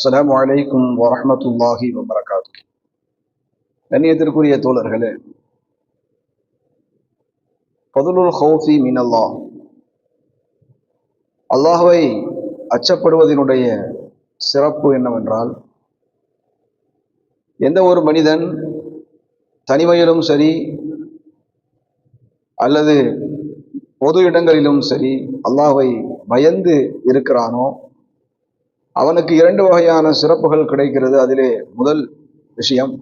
அஸ்ஸலாமு அலைக்கும் வரஹ்மத்துல்லாஹி வபரகாத்துஹு. கண்ணியத்திற்குரிய தோழர்களே, ஃபதுலுல் ஹௌஃபி மினல்லாஹ், அல்லாஹ்வை அச்சப்படுவதனுடைய சிறப்பு என்னவென்றால், எந்த ஒரு மனிதன் தனிமையிலும் சரி அல்லது பொது இடங்களிலும் சரி அல்லாஹ்வை பயந்து இருக்கிறானோ அவனுக்கு இரண்டு வகையான சிறப்புகள் கிடைக்கிறது. அதிலே முதல் விஷயம்,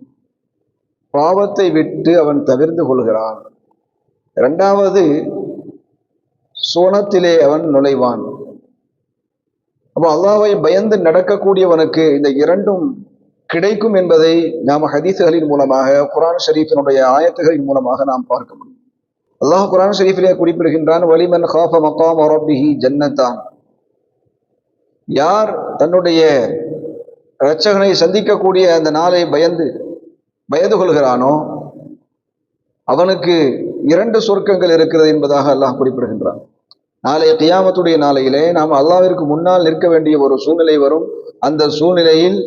பாவத்தை விட்டு அவன் தவிர்ந்து கொள்கிறான். இரண்டாவது, சுவனத்திலே அவன் நுழைவான். அப்போ அல்லாஹ்வை பயந்து நடக்கக்கூடியவனுக்கு இந்த இரண்டும் கிடைக்கும் என்பதை நாம் ஹதீஸ்களின் மூலமாக, குர்ஆன் ஷரீஃபினுடைய ஆயத்துகளின் மூலமாக நாம் பார்க்க முடியும். அல்லாஹ் குர்ஆன் ஷரீஃபிலே குறிப்பிடுகின்றான், வலிமன் காஃப மகாம ரப்பிஹி ஜன்னத்தான். யார் தன்னுடைய இரட்சகனை சந்திக்கக்கூடிய அந்த நாளை பயந்து கொள்கிறானோ அவனுக்கு இரண்டு சொர்க்கங்கள் இருக்கிறது என்பதாக அல்லாஹ் குறிப்பிடுகின்றான். நாளைய கியாமத்துடைய நாளையிலே நாம் அல்லாஹ்விற்கு முன்னால் நிற்க வேண்டிய ஒரு சூழ்நிலை வரும். அந்த சூழ்நிலையில்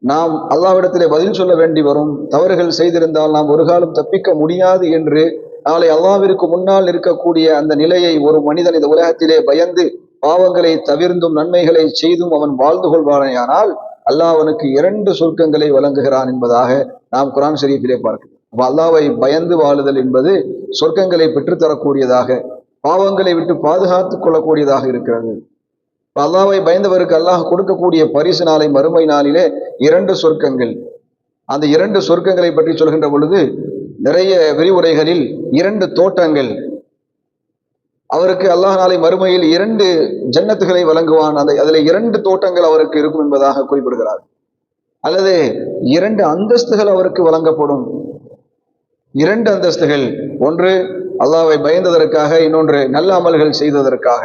நாம் அல்லாஹ்விடத்திலே பதில் சொல்ல வேண்டி வரும். தவறுகள் செய்திருந்தால் நாம் ஒரு காலம் தப்பிக்க முடியாது என்று நாளை அல்லாஹ்விற்கு முன்னால் இருக்கக்கூடிய அந்த நிலையை ஒரு மனிதன் இந்த உலகத்திலே பயந்து பாவங்களை தவிர்ந்தும் நன்மைகளை செய்தும் அவன் வாழ்ந்து கொள்வானேயானால் அல்லாஹ் அவனுக்கு இரண்டு சொர்க்கங்களை வழங்குகிறான் என்பதாக நாம் குர்ஆன் ஷரீஃபிலே பார்க்கிறோம். அல்லாஹ்வை பயந்து வாழுதல் என்பது சொர்க்கங்களை பெற்றுத்தரக்கூடியதாக, பாவங்களை விட்டு பாதுகாத்துக் கொள்ளக்கூடியதாக இருக்கிறது. அல்லாஹ்வை பயந்தவருக்கு அல்லாஹ் கொடுக்கக்கூடிய பரிசு நாளை மறுமை நாளிலே இரண்டு சொர்க்கங்கள். அந்த இரண்டு சொர்க்கங்களை பற்றி சொல்கின்ற பொழுது நிறைய விரிவுரைகளில் இரண்டு தோட்டங்கள், அவருக்கு அல்லாஹ் நாளை மறுமையில் இரண்டு ஜன்னத்துகளை வழங்குவான், அதில் இரண்டு தோட்டங்கள் அவருக்கு இருக்கும் என்பதாக குறிப்பிடுகிறார். அல்லது இரண்டு அந்தஸ்துகள் அவருக்கு வழங்கப்படும். இரண்டு அந்தஸ்துகள், ஒன்று அல்லாஹ்வை பயந்ததற்காக, இன்னொன்று நல்ல அமல்கள் செய்ததற்காக,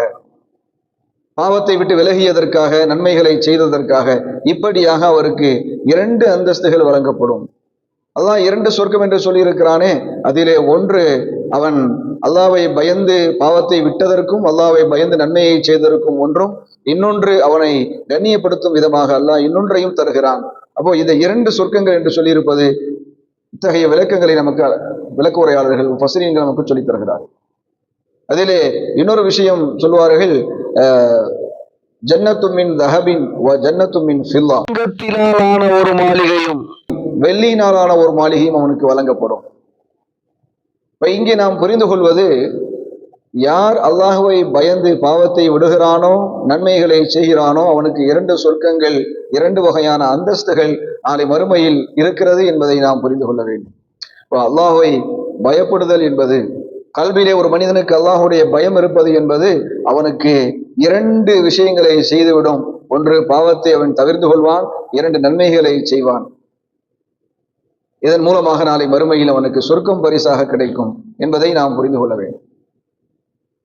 பாவத்தை விட்டு விலகியதற்காக, நன்மைகளை செய்ததற்காக, இப்படியாக அவருக்கு இரண்டு அந்தஸ்துகள் வழங்கப்படும். அல்லாஹ் இரண்டு சொர்க்கம் என்று சொல்லியிருக்கிறானே, அதிலே ஒன்று அவன் அல்லாஹ்வை பயந்து பாவத்தை விட்டதற்கும் அல்லாஹ்வை பயந்து நன்மையை செய்ததற்கும் ஒன்றும், இன்னொன்று அவனை கண்ணியப்படுத்தும் விதமாக அல்லாஹ் இன்னொன்றையும் தருகிறான். அப்போ இந்த இரண்டு சொர்க்கங்கள் என்று சொல்லியிருப்பது, இத்தகைய விளக்கங்களை நமக்கு விளக்க உரையாளர்கள் ஃபஸ்ரீன்கள் நமக்கு சொல்லித் தருகிறார். அதிலே இன்னொரு விஷயம் சொல்வார்கள், ஜன்னத்து மின் தஹபின் வ ஜன்னத்து மின் ஃபில்லா, தங்கத்தினாலான ஒரு மாளிகையும் வெள்ளியினாலான ஒரு மாளிகையும் அவனுக்கு வழங்கப்படும். இப்ப இங்கே நாம் புரிந்து கொள்வது, யார் அல்லாஹ்வை பயந்து பாவத்தை விடுகிறானோ, நன்மைகளை செய்கிறானோ, அவனுக்கு இரண்டு சொர்க்கங்கள், இரண்டு வகையான அந்தஸ்துகள் நாளை மறுமையில் இருக்கிறது என்பதை நாம் புரிந்து கொள்ள வேண்டும். இப்போ அல்லாஹ்வை பயப்படுதல் என்பது, கல்வியிலே ஒரு மனிதனுக்கு அல்லாஹ்வுடைய பயம் இருப்பது என்பது அவனுக்கு இரண்டு விஷயங்களை செய்துவிடும். ஒன்று, பாவத்தை அவன் தவிர்த்து கொள்வான், இரண்டு நன்மைகளை செய்வான். இதன் மூலமாக நாளை மறுமையில் அவனுக்கு சொர்க்கம் பரிசாக கிடைக்கும் என்பதை நாம் புரிந்து கொள்ள வேண்டும்.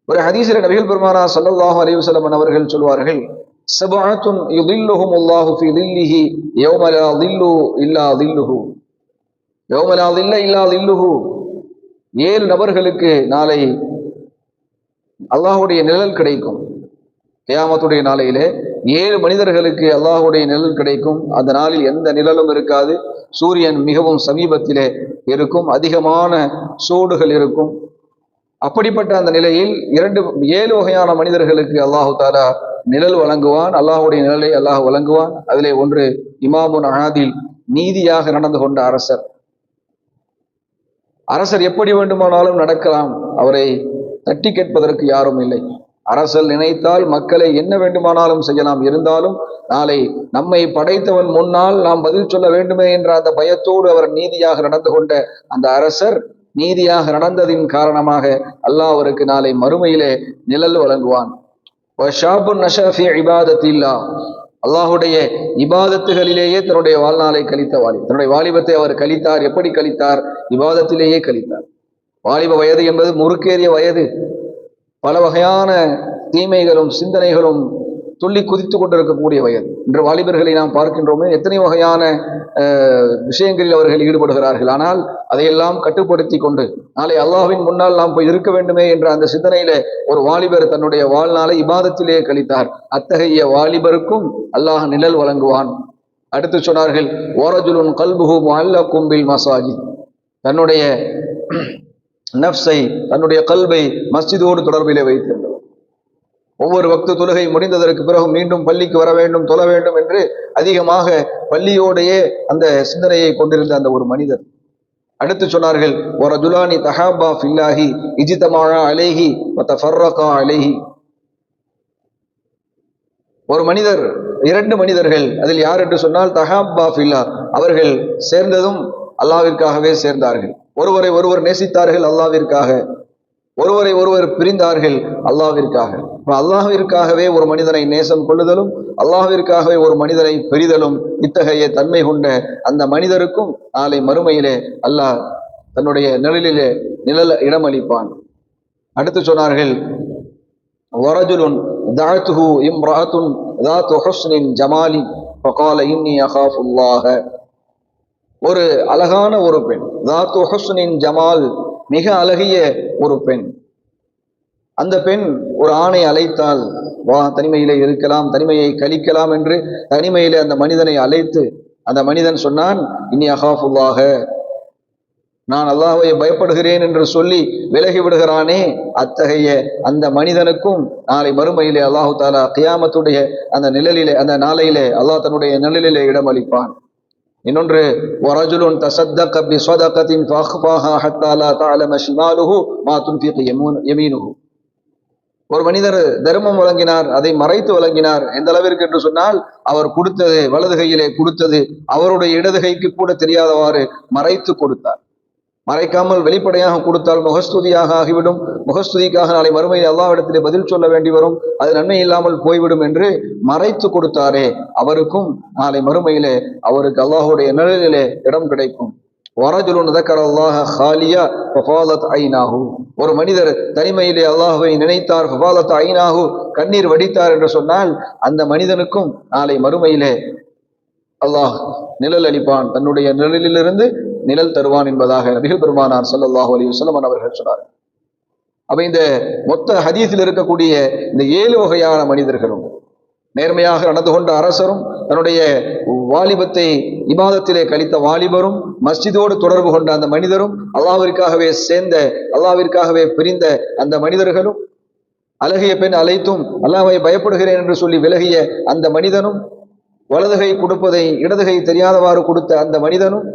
ஒரு ஹதீஸில் நபிகள் பெருமானார் ஸல்லல்லாஹு அலைஹி வஸல்லம் அவர்கள் சொல்வார்கள், சபஅத்துன் யுதில்லுஹுமுல்லாஹு ஃபீ தில்லிஹி யௌம லா தில்லு இல்லா தில்லுஹு, யௌம லா தில்ல இல்லா தில்லுஹு. 7 நபர்களுக்கு நாளை அல்லாஹ்வுடைய நிழல் கிடைக்கும். கியாமத்துடைய நாளையிலே 7 மனிதர்களுக்கு அல்லாஹ்வுடைய நிழல் கிடைக்கும். அந்த நாளில் எந்த நிழலும் இருக்காது. சூரியன் மிகவும் சமீபத்திலே இருக்கும், அதிகமான சூடுகள் இருக்கும். அப்படிப்பட்ட அந்த நிலையில் 7 வகையான மனிதர்களுக்கு அல்லாஹு தாலா நிழல் வழங்குவான். அல்லாஹ்வுடைய நிழலை அல்லாஹ் வழங்குவான். அதிலே ஒன்று, இமாமுன் ஆதில், நீதியாக நடந்து கொண்ட அரசர். அரசர் எப்படி வேண்டுமானாலும் நடக்கலாம், அவரை தட்டி கேட்பதற்கு யாரும் இல்லை. அரசர் நினைத்தால் மக்களை என்ன வேண்டுமானாலும் செய்யலாம். இருந்தாலும் நாளை நம்மை படைத்தவன் முன்னால் நாம் பதில் சொல்ல வேண்டுமே என்ற அந்த பயத்தோடு அவர் நீதியாக நடந்து கொண்ட அந்த அரசர், நீதியாக நடந்ததின் காரணமாக அல்லாஹ் அவருக்கு நாளை மறுமையிலே நிழல் வழங்குவான். அல்லாஹுடைய இபாதத்துகளிலேயே தன்னுடைய வாழ்நாளை கழித்த தன்னுடைய வாலிபத்தை அவர் கழித்தார். எப்படி கழித்தார்? இபாதத்திலேயே கழித்தார். வாலிப வயது என்பது முறுக்கேறிய வயது. பல வகையான தீமைகளும் சிந்தனைகளும் துள்ளி குதித்து கொண்டிருக்கக்கூடிய வயது. இன்று வாலிபர்களை நாம் பார்க்கின்றோமே, எத்தனை வகையான விஷயங்களில் அவர்கள் ஈடுபடுகிறார்கள். ஆனால் அதையெல்லாம் கட்டுப்படுத்தி கொண்டு நாளை அல்லாஹ்வின் முன்னால் நாம் போய் இருக்க வேண்டுமே என்ற அந்த சிந்தனையிலே ஒரு வாலிபர் தன்னுடைய வாழ்நாளை இபாதத்திலே கழித்தார். அத்தகைய வாலிபருக்கும் அல்லாஹ் நிழல் வழங்குவான். அடுத்து சொன்னார்கள், ஓரஜுலுன் கல்புஹு முஅல்லகும் பில் மசாஜித், தன்னுடைய நஃப்ஸை, தன்னுடைய கல்பை மஸ்ஜிதோடு தொடர்பிலே வைத்திருந்தவர். ஒவ்வொரு வக்து தொழுகை முடிந்ததற்கு பிறகு மீண்டும் பள்ளிக்கு வர வேண்டும், தொழ வேண்டும் என்று அதிகமாக பள்ளியோடையே அந்த சிந்தனையை கொண்டிருந்த அந்த ஒரு மனிதர். அடுத்து சொன்னார்கள், வரஜுலானி தஹாபா ஃபில்லாஹி இஜ்தமா அலைஹி வ தஃபர்ரகா அலைஹி, ஒரு மனிதர், இரண்டு மனிதர்கள், அதில் யார் என்று சொன்னால் தஹாபா ஃபில்லா, அவர்கள் சேர்ந்ததும் அல்லாஹ்விற்காகவே சேர்ந்தார்கள். ஒருவரை ஒருவர் நேசித்தார்கள் அல்லாஹ்விற்காக, ஒருவரை ஒருவர் பிரிந்தார்கள் அல்லாஹ்விற்காக. அல்லாஹ்விற்காகவே ஒரு மனிதனை நேசம் கொள்ளுதலும், அல்லாஹ்விற்காகவே ஒரு மனிதனை பிரிதலும், இத்தகைய தன்மை கொண்ட அந்த மனிதருக்கும் நாளை மறுமையிலே அல்லாஹ் தன்னுடைய நிழலிலே நிழல் இடமளிப்பான். அடுத்து சொன்னார்கள், வரஜுலுன் தஅத்துஹு இம்ரஅத்துன் ذات حسن جمال فقال إني أخاف الله, ஒரு அழகான ஒரு பெண், ذات حسن ஜமால், மிக அழகிய ஒரு பெண். அந்த பெண் ஒரு ஆணை அழைத்தால், வா தனிமையிலே இருக்கலாம், தனிமையை கழிக்கலாம் என்று தனிமையிலே அந்த மனிதனை அழைத்து அந்த மனிதன் சொன்னான், இன்னி அகாஃபுல்லாஹ, நான் அல்லாஹ்வை பயப்படுகிறேன் என்று சொல்லி விலகி விடுகிறானே, அத்தகைய அந்த மனிதனுக்கும் நாளை மறுமையிலே அல்லாஹு தாலா கியாமத்துடைய அந்த நிழலிலே, அந்த நாளையிலே அல்லாஹ் தன்னுடைய நிழலிலே இடமளிப்பான். இன்னொன்று, வரஜுலுன் தஸத்தக பிஸதகத்தின் ஃபஅக்ஃபாஹா ஹத்தா லா தஅலம ஷிமாலுஹு மா துன்ஃபிகு யமீனுஹு, ஒரு மனிதர் தர்மம் வழங்கினார், அதை மறைத்து வழங்கினார். எந்த அளவிற்கு என்று சொன்னால், அவர் கொடுத்தது, வலது கையிலே கொடுத்தது அவருடைய இடது கைக்கு கூட தெரியாதவாறு மறைத்து கொடுத்தார். மறைக்காமல் வெளிப்படையாக கொடுத்தால் முகஸ்துதியாக ஆகிவிடும், முகஸ்துதிக்காக நாளை மறுமையில் அல்லாஹ்விடத்திலே பதில் சொல்ல வேண்டி வரும், அது நன்மை இல்லாமல் போய்விடும் என்று மறைத்து கொடுத்தாரே, அவருக்கும் நாளை மறுமையிலே அவருக்கு அல்லாஹுடைய நிழலிலே இடம் கிடைக்கும். வரஜுலுன் ذكرல்லாஹ خاليا ففاضت عيناه, ஒரு மனிதர் தனிமையிலே அல்லாஹ்வை நினைத்தார், ஃபஃபாலத் ஐனாஹு, கண்ணீர் வடித்தார் என்று சொன்னால் அந்த மனிதனுக்கும் நாளை மறுமையிலே அல்லாஹ் நிழல் அளிப்பான், தன்னுடைய நிழலிலிருந்து நிழல் தருவான் என்பதாக நபிகள் பெருமானார் ஸல்லல்லாஹு அலைஹி வஸல்லம் அவர்கள் சொன்னார். அப்ப இந்த மொத்த ஹதீஸில் இருக்கக்கூடிய இந்த 7 வகையான மனிதர்களும், நேர்மையாக நடந்து கொண்ட அரசரும், தன்னுடைய வாலிபத்தை இபாதத்திலே கழித்த வாலிபரும், மஸ்ஜிதோடு தொடர்பு கொண்ட அந்த மனிதரும், அல்லாஹ்விற்காகவே சேர்ந்த, அல்லாஹ்விற்காகவே பிரிந்த அந்த மனிதர்களும், அழகிய பெண் அழைத்தும் அல்லாஹ்வை பயப்படுகிறேன் என்று சொல்லி விலகிய அந்த மனிதனும், வலதுகை கொடுப்பதை இடதுகை தெரியாதவாறு கொடுத்த அந்த மனிதனும்,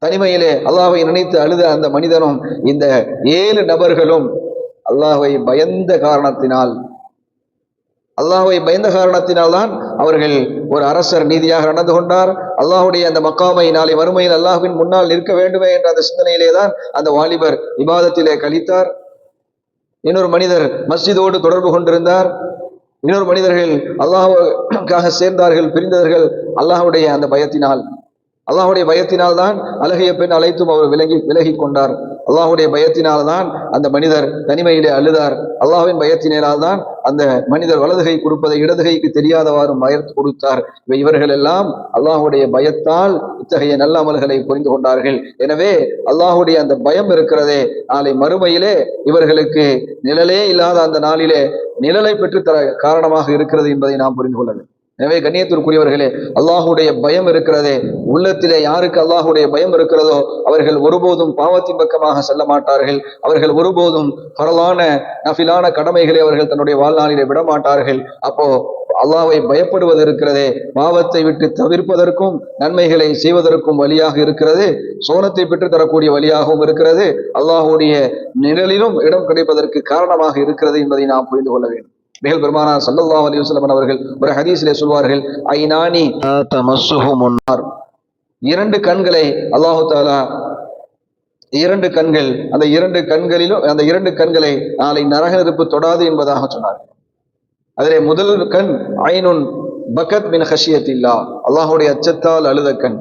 தனிமையிலே அல்லாஹ்வை நினைத்து அழுத அந்த மனிதனும், இந்த 7 நபர்களும் அல்லாஹ்வை பயந்த காரணத்தினால், அல்லாஹ்வை பயந்த காரணத்தினால்தான் அவர்கள், ஒரு அரசர் நீதியாக நடந்து கொண்டார், அல்லாஹ்வுடைய அந்த மக்காமை நாளை மறுமையில் அல்லாஹ்வின் முன்னால் நிற்க வேண்டுமே என்ற அந்த சிந்தனையிலே தான் அந்த வாலிபர் இபாதத்திலே கழித்தார். இன்னொரு மனிதர் மஸ்ஜிதோடு தொடர்பு கொண்டிருந்தார். இன்னொரு மனிதர்கள் அல்லாஹ்வுக்காக சேர்ந்தார்கள், பிரிந்தவர்கள் அல்லாஹ்வுடைய அந்த பயத்தினால். அல்லாஹ்வுடைய பயத்தினால் தான் அழகிய பெண் அழைத்தும் அவர் விலகி கொண்டார். அல்லாஹ்வுடைய பயத்தினால் தான் அந்த மனிதர் தனிமையிலே அழுதார். அல்லாஹ்வின் பயத்தினால் தான் அந்த மனிதர் வலதுகை கொடுப்பதை இடதுகைக்கு தெரியாதவாறு பயத்து கொடுத்தார். இவர்கள் எல்லாம் அல்லாஹ்வுடைய பயத்தால் இத்தகைய நல்ல அமல்களை புரிந்து கொண்டார்கள். எனவே அல்லாஹ்வுடைய அந்த பயம் இருக்கிறதே, நாளை மறுமையிலே இவர்களுக்கு நிழலே இல்லாத அந்த நாளிலே நிழலை பெற்றுத்தர காரணமாக இருக்கிறது என்பதை நாம் புரிந்து கொள்ள வேண்டும். எனவே கண்ணியத்திற்குரியவர்களே, அல்லாஹுடைய பயம் இருக்கிறதே, உள்ளத்திலே யாருக்கு அல்லாஹுடைய பயம் இருக்கிறதோ அவர்கள் ஒருபோதும் பாவத்தின் பக்கமாக செல்ல மாட்டார்கள். அவர்கள் ஒருபோதும் பரலான நஃபிலான கடமைகளை அவர்கள் தன்னுடைய வாழ்நாளிலே விட மாட்டார்கள். அப்போ அல்லாஹ்வை பயப்படுவது இருக்கிறதே, பாவத்தை விட்டு தவிர்ப்பதற்கும் நன்மைகளை செய்வதற்கும் வழியாக இருக்கிறது, சோனத்தை பெற்று தரக்கூடிய வழியாகவும் இருக்கிறது, அல்லாஹுடைய நிழலிலும் இடம் கிடைப்பதற்கு காரணமாக இருக்கிறது என்பதை நாம் புரிந்து கொள்ள வேண்டும். நபிகள் பெருமானார் ஸல்லல்லாஹு அலைஹி வஸல்லம் அவர்கள் ஒரு ஹதீஸிலே சொல்வார்கள், ஐனானி தமஸ்ஸுஹுமுன்னார், 2 கண்களை அல்லாஹு தஆலா, 2 கண்கள், அந்த 2 கண்களிலும், அந்த 2 கண்களை நாளை நரக நெருப்பு தொடாது என்பதாக சொன்னார்கள். அதிலே முதல் கண் ஐனுன் பகத் மின் ஹஷியத்தில்லாஹ், அல்லாஹ்வுடைய அச்சத்தால் அழுத கண்.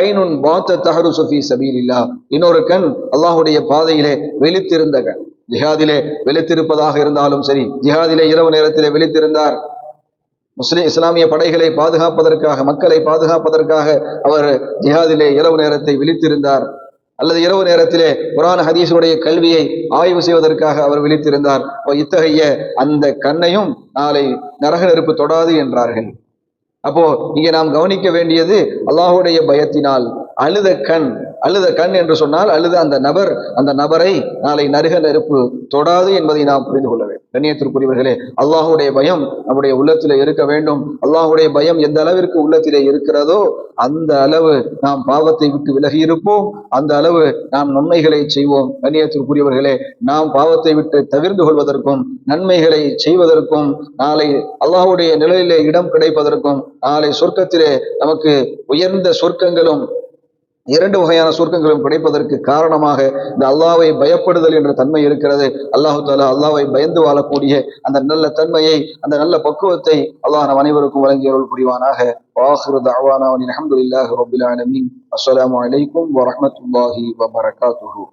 ஐனுன் பாத்தத் தஹருசு ஃபீ சபீலில்லாஹ், இன்னொரு கண் அல்லாஹ்வுடைய பாதையிலே விழித்திருந்த கண். ஜிஹாதிலே விழித்திருப்பதாக இருந்தாலும் சரி, ஜிஹாதிலே இரவு நேரத்திலே விழித்திருந்தார், இஸ்லாமிய படைகளை பாதுகாப்பதற்காக, மக்களை பாதுகாப்பதற்காக அவர் ஜிஹாதிலே இரவு நேரத்தை விழித்திருந்தார். அல்லது இரவு நேரத்திலே குர்ஆன் ஹதீஸுடைய கல்வியை ஆய்வு செய்வதற்காக அவர் விழித்திருந்தார். இத்தகைய அந்த கண்ணையும் நாளை நரக நெருப்பு தொடாது என்றார்கள். அப்போ இங்கே நாம் கவனிக்க வேண்டியது, அல்லாஹுடைய பயத்தினால் அழுத கண் என்று சொன்னால் அழுத அந்த நபரை நாளை நரக நெருப்பு தொடாது என்பதை நாம் புரிந்து கொள்ள வேண்டும். கண்ணியத்திற்குரியவர்களே, அல்லாஹுடைய பயம் நம்முடைய உள்ளத்திலே இருக்க வேண்டும். அல்லாஹுடைய பயம் எந்த அளவிற்கு உள்ளத்திலே இருக்கிறதோ அந்த அளவு நாம் பாவத்தை விட்டு விலகி இருப்போம், அந்த அளவு நாம் நன்மைகளை செய்வோம். கண்ணியத்திற்குரியவர்களே, நாம் பாவத்தை விட்டு தவிர்ந்து கொள்வதற்கும் நன்மைகளை செய்வதற்கும் நாளை அல்லாஹுடைய நிலையிலே இடம் கிடைப்பதற்கும் நாளை சொர்க்கத்திலே நமக்கு உயர்ந்த சொர்க்கங்களும் 2 வகையான சொர்க்கங்களும் கிடைப்பதற்கு காரணமாக இந்த அல்லாஹ்வை பயப்படுதல் என்ற தன்மை இருக்கிறது. அல்லாஹு தஆலா அல்லாஹ்வை பயந்து வாழக்கூடிய அந்த நல்ல தன்மையை, அந்த நல்ல பக்குவத்தை அல்லாஹ் நம் அனைவருக்கும் வழங்கி அருள் புரிவானாக. வாஹிரு தஅவானா அல்ஹம்துலில்லாஹி ரப்பில் ஆலமீன். அஸ்ஸலாமு அலைக்கும் வரஹ்மத்துல்லாஹி வபரகாத்துஹு.